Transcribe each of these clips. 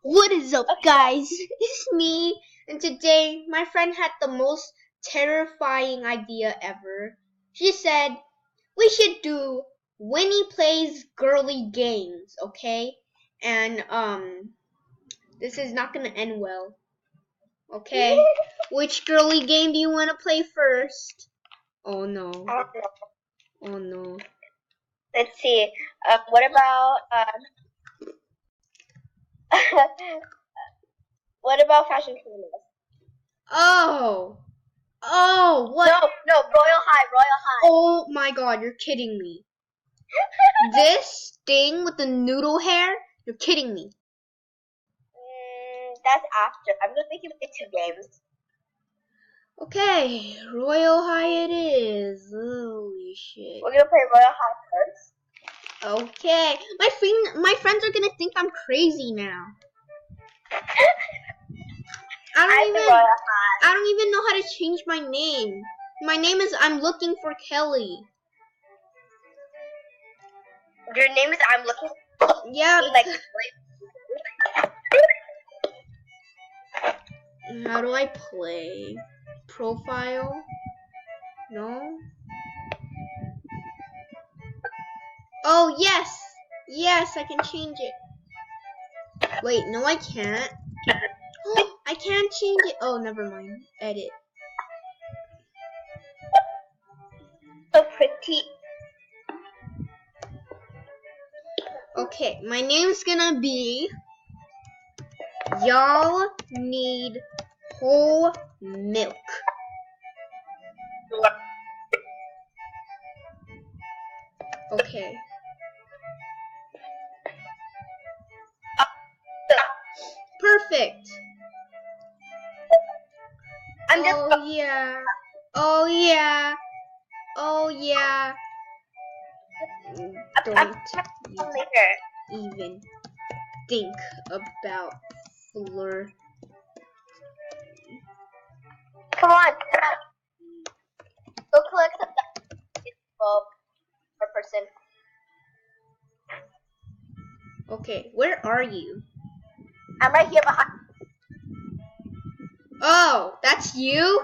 What is up, guys? It's me, and today my friend had the most terrifying idea ever. She said we should do Winnie Plays Girly Games, okay? And this is not gonna end well. Okay, which girly game do you want to play first? Oh no! Oh no! Let's see. What about what about Fashion Criminals? Oh! What? No, Royal High. Oh my God! You're kidding me. This thing with the noodle hair? You're kidding me. That's after. I'm just making it 2 games. Okay, Royal High it is. Holy shit. We're gonna play Royal High first. Okay, my friends are gonna think I'm crazy now. I don't even know how to change my name. My name is I'm looking for Kelly. Your name is I'm looking. Yeah. Like. How do I play? Profile? No. Oh yes, yes, I can change it. Wait, no, I can't. I can't change it. Oh, never mind. Edit. So pretty. Okay, my name's gonna be Y'all Need Whole Milk. Okay. Perfect. Oh yeah. Oh yeah. Oh yeah. Don't even think about flirt. Come on. Go collect the bulb per person. Okay, where are you? I'm right here behind. Oh, that's you?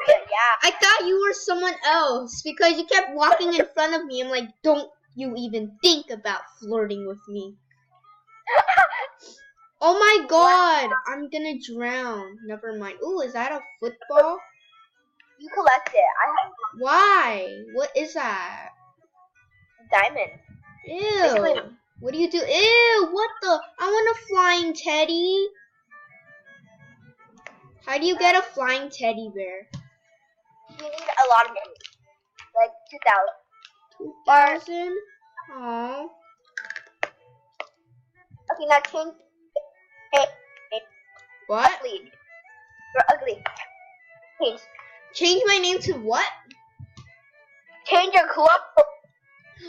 Yeah. I thought you were someone else because you kept walking in front of me. I'm like, don't you even think about flirting with me. Oh my God, I'm gonna drown. Never mind. Ooh, is that a football? You collect it. I have. Why? What is that? Diamond. Ew. What do you do? Ew, what the? I want a flying teddy. How do you get a flying teddy bear? You need a lot of money. Like 2,000. 2,000? Aww. Okay, now change. Hey. What? Ugly. You're ugly. Change. Change my name to what? Change your clothes.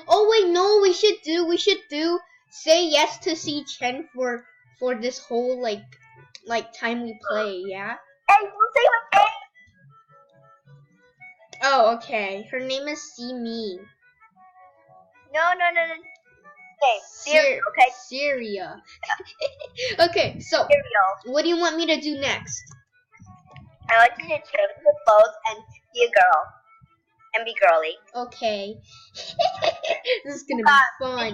Oh wait, no, we should do say yes to see Chen for this whole like time we play, yeah? Hey, don't say my name. Oh, okay. Her name is See Me. No. Okay, cereal, okay? Syria. Okay, so Cereal. what do you want me to do next? I like you to change your clothes and be a girl. And be girly. Okay. This is gonna be fun.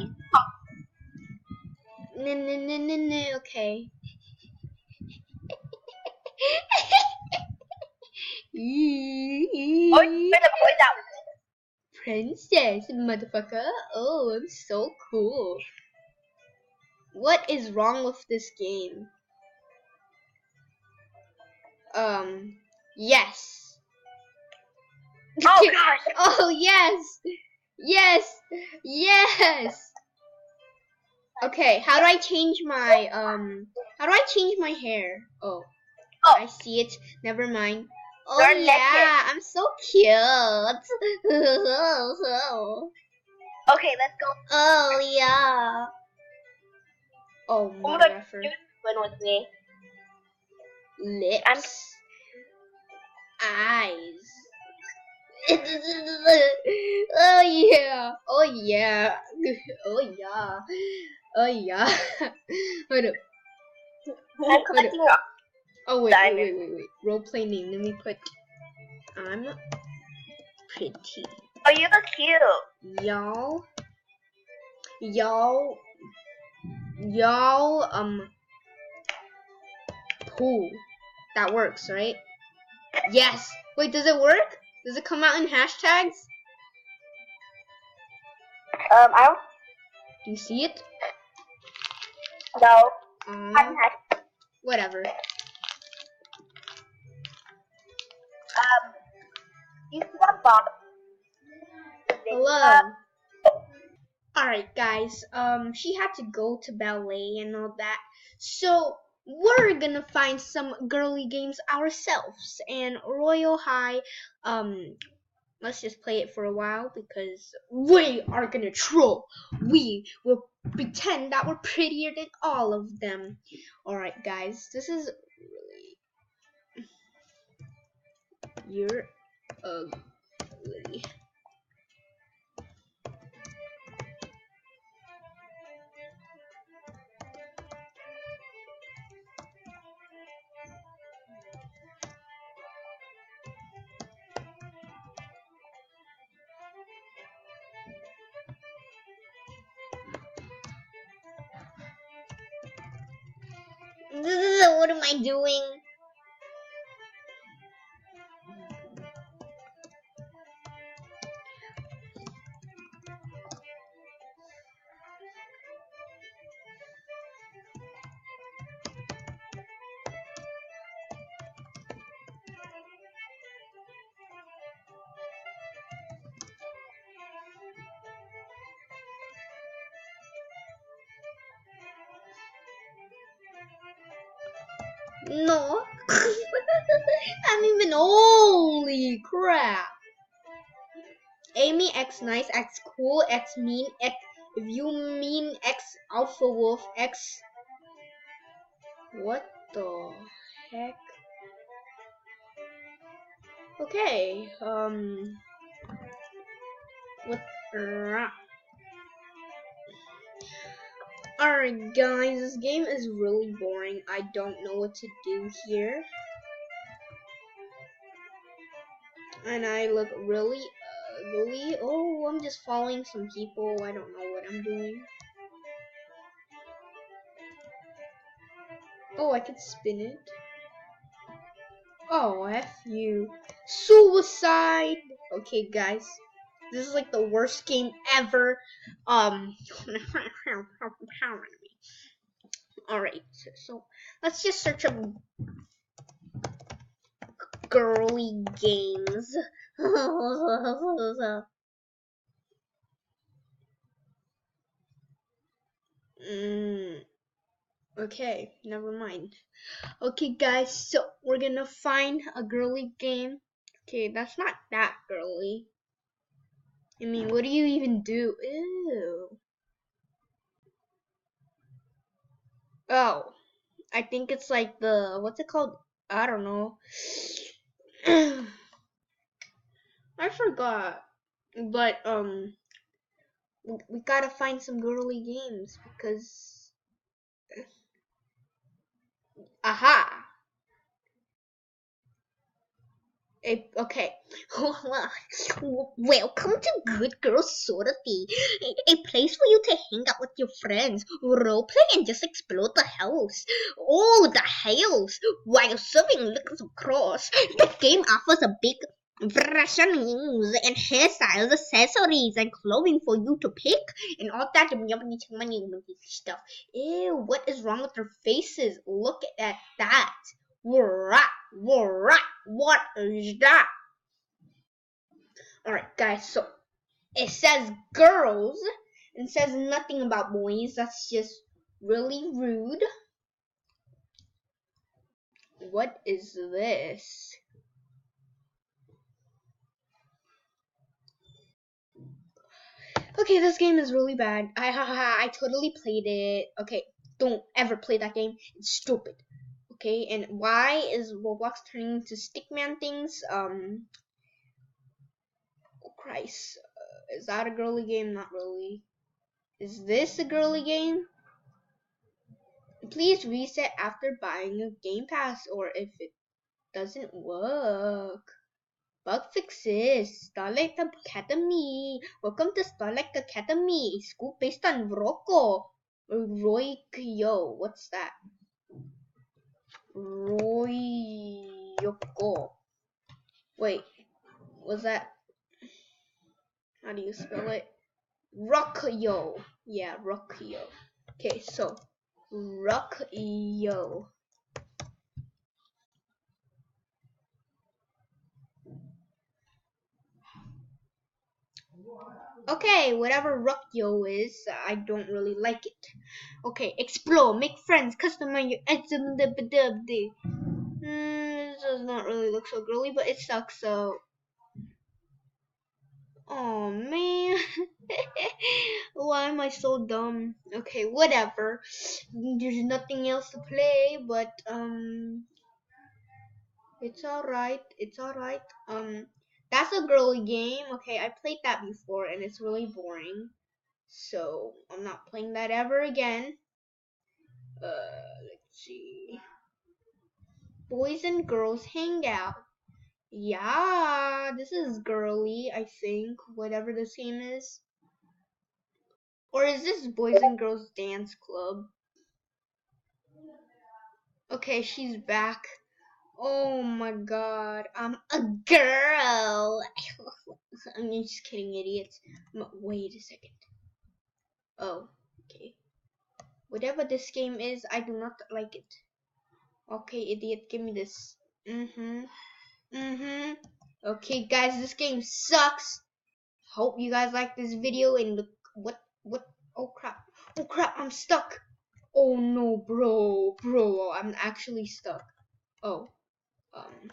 No, okay. Oh, you're the boys out. Princess, motherfucker. Oh, I'm so cool. What is wrong with this game? Yes. Oh gosh. Oh yes. Yes. Okay, how do I change my hair? Oh. I see it. Never mind. Oh You're yeah, I'm so cute. Okay, let's go. Oh yeah. Oh my God, motherfucker. you win with me. Lips. Eyes. Oh yeah. Oh yeah. Oh yeah. Oh yeah. Hold up. I'm collecting rocks. Oh wait, Diamond. wait. Roleplay name. Let me put. I'm pretty. Oh, you look cute. Y'all. Who? That works, right? Yes. Wait, does it work? Does it come out in hashtags? I don't Do you see it? know. Whatever. You see that box? Hello. Alright guys, she had to go to ballet and all that. So we're gonna find some girly games ourselves. And Royal High, let's just play it for a while because we are gonna troll. We will pretend that we're prettier than all of them. Alright guys, this is really, you're ugly. What am I doing? No. I'm even holy crap. Amy X nice, X cool, X mean, X if you mean X alpha wolf, X what the heck? Okay, what alright guys, this game is really boring. I don't know what to do here. And I look really ugly. Oh, I'm just following some people. I don't know what I'm doing. Oh, I could spin it. Oh, F you. Suicide! Okay, guys. This is like the worst game ever. Alright, so let's just search up girly games. Okay, never mind. Okay, guys, so we're gonna find a girly game. Okay, that's not that girly. I mean, what do you even do? Ew. Oh, I think it's like the, what's it called? I don't know. I forgot. But, we gotta find some girly games because, aha! Okay. Welcome to Good Girls Sorority, a place for you to hang out with your friends, roleplay, and just explore the house. Oh, the house! While serving liquors across, the game offers a big variety and hairstyles, accessories, and clothing for you to pick, and all that yummy stuff. Ew, what is wrong with their faces? Look at that. What is that? Alright, guys, so it says girls and says nothing about boys. That's just really rude. What is this? Okay, this game is really bad. I totally played it. Okay, don't ever play that game. It's stupid. Okay, and why is Roblox turning into stickman things? Oh Christ. Is that a girly game? Not really. Is this a girly game? Please reset after buying a Game Pass or if it doesn't work. Bug fixes. Starlight Academy. Welcome to Starlight Academy, a school based on Roikyo. What's that? Royoko. Wait, was that? How do you spell it? Rockyo. Yeah, Rockyo. Okay, so Rockyo. Okay, whatever Rockyo is, I don't really like it. Okay, explore, make friends, customize your item. This does not really look so girly, but it sucks. So, oh man, why am I so dumb? Okay, whatever. There's nothing else to play, but it's alright. It's alright. That's a girly game. Okay, I played that before, and it's really boring. So I'm not playing that ever again. Let's see. Boys and girls hang out. Yeah, this is girly, I think, whatever this game is. Or is this Boys and Girls Dance Club? Okay, she's back. Oh my god, I'm a girl. I'm just kidding, idiots. Wait a second. Oh, okay. Whatever this game is, I do not like it. Okay, idiot, give me this. Okay, guys, this game sucks. Hope you guys like this video and look what oh crap. Oh crap, I'm stuck. Oh no, bro, I'm actually stuck. Oh, um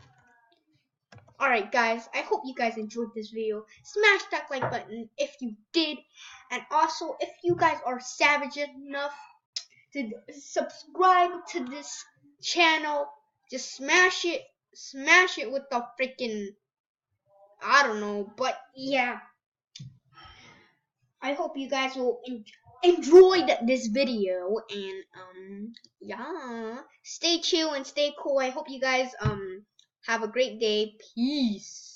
alright guys, I hope you guys enjoyed this video. Smash that like button if you did. And also if you guys are savage enough to subscribe to this channel, just smash it with the freaking I don't know, but yeah. I hope you guys will enjoy this video and yeah, stay chill and stay cool. I hope you guys have a great day. Peace.